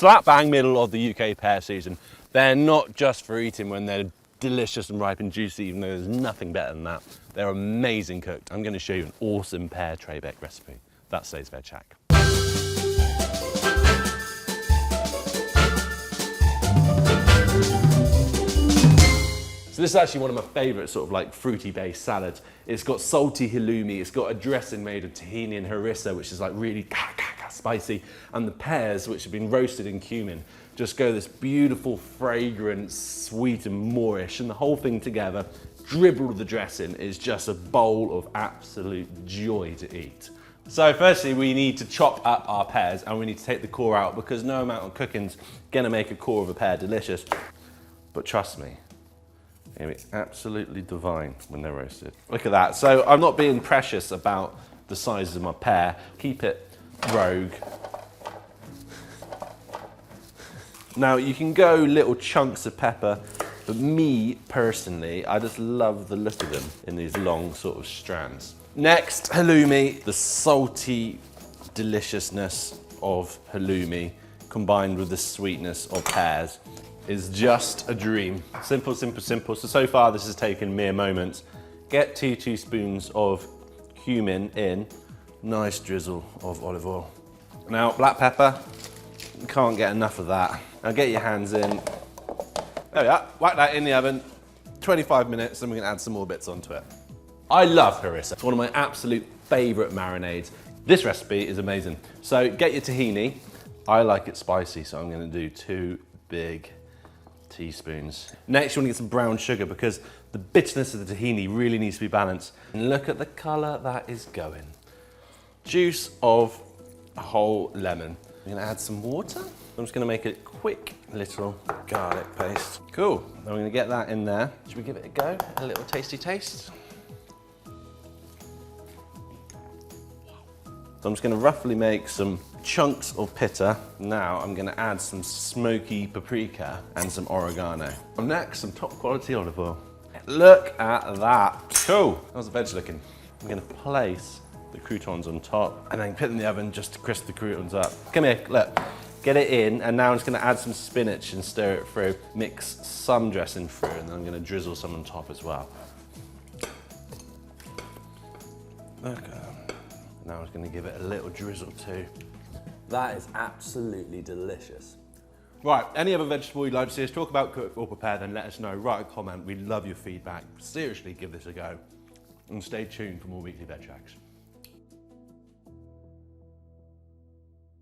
slap bang middle of the UK pear season. They're not just for eating when they're delicious and ripe and juicy, even though there's nothing better than that. They're amazing cooked. I'm going to show you an awesome pear Traybake recipe. That's today's Veg Hack. So this is actually one of my favourite sort of like fruity based salads. It's got salty halloumi, it's got a dressing made of tahini and harissa, which is like really spicy, and the pears, which have been roasted in cumin, just go this beautiful, fragrant, sweet and moorish, and the whole thing together, dribble of the dressing, is just a bowl of absolute joy to eat. So firstly, we need to chop up our pears and we need to take the core out, because no amount of cooking's gonna make a core of a pear delicious. But trust me, it's absolutely divine when they're roasted. Look at that. So I'm not being precious about the size of my pear. Keep it rogue. Now you can go little chunks of pepper, but me personally, I just love the look of them in these long sort of strands. Next, halloumi, the salty deliciousness of halloumi combined with the sweetness of pears is just a dream. Simple, simple, simple. So far this has taken mere moments. Get 2 teaspoons of cumin in, nice drizzle of olive oil. Now, black pepper, you can't get enough of that. Now get your hands in. There we are, whack that in the oven, 25 minutes, and we're gonna add some more bits onto it. I love harissa. It's one of my absolute favorite marinades. This recipe is amazing. So get your tahini. I like it spicy, so I'm gonna do 2 big teaspoons. Next, you want to get some brown sugar, because the bitterness of the tahini really needs to be balanced. And look at the colour that is going. Juice of a whole lemon. I'm going to add some water. I'm just going to make a quick little garlic paste. Cool. Then we're going to get that in there. Should we give it a go? A little tasty taste. So I'm just going to roughly make some chunks of pitta. Now I'm going to add some smoky paprika and some oregano. And next, some top quality olive oil. Look at that. Cool. How's the veg looking? I'm going to place the croutons on top and then put them in the oven just to crisp the croutons up. Come here, look. Get it in, and now I'm just going to add some spinach and stir it through. Mix some dressing through, and then I'm going to drizzle some on top as well. Okay. Now I'm just going to give it a little drizzle too. That is absolutely delicious. Right, any other vegetable you'd like to see us talk about, cook or prepare, then let us know. Write a comment, we love your feedback. Seriously, give this a go. And stay tuned for more weekly veg hacks.